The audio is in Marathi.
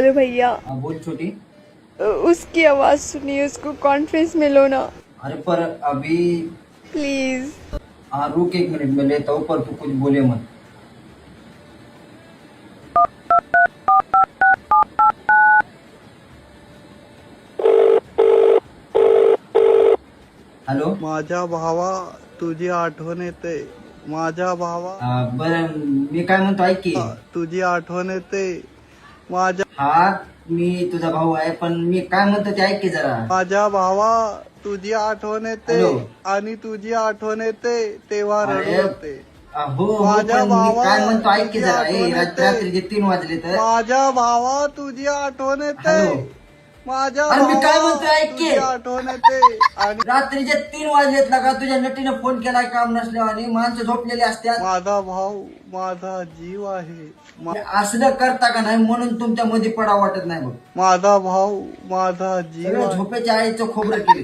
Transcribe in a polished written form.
अरे भैया हाँ बोल छोटी। उसकी आवाज सुनिए, उसको कॉन्फ्रेंस में लो ना अरे पर अभी प्लीज। हाँ रुक एक मिनट, मैं लेता हूँ, पर तू कुछ बोले मत। हॅलो. माझ्या भावा तुझी आठवण येते. माझ्या भावा बरं मी काय म्हणतो ऐक की. तुझी आठवण येते. माझ्या हा मी तुझा भाऊ आहे, पण मी काय म्हणतो ते ऐक की जरा. माझ्या भावा तुझी आठवण येते. हॅलो. आणि तुझी आठवण येते तेव्हा रडू अरे, येते. हो माझ्या पण मी भावा, काय म्हणतो ऐक की तुझी जरा. आठवण येते. रात्रीचे 3 वाजले तर. माझ्या भावा तुझी आठवण येते. हॅलो. माझ्या अरे मी काय भावा म्हणतोय ऐक की. तुझी आठवण येते. आणि रात्रीचे 3 वाजलेत का तुझ्या नटीनं फोन केलाय काम नसल्यावर, आणि माणसं झोपलेली असतात. माझा भाऊ माझा जीव आहे. असलं करता का नाही म्हणून तुमच्या मध्ये पडा वाटत नाही बघ. माझा भाऊ माझा जीव सगळं आहे. झोपेच्या आईचं खोबरं केले.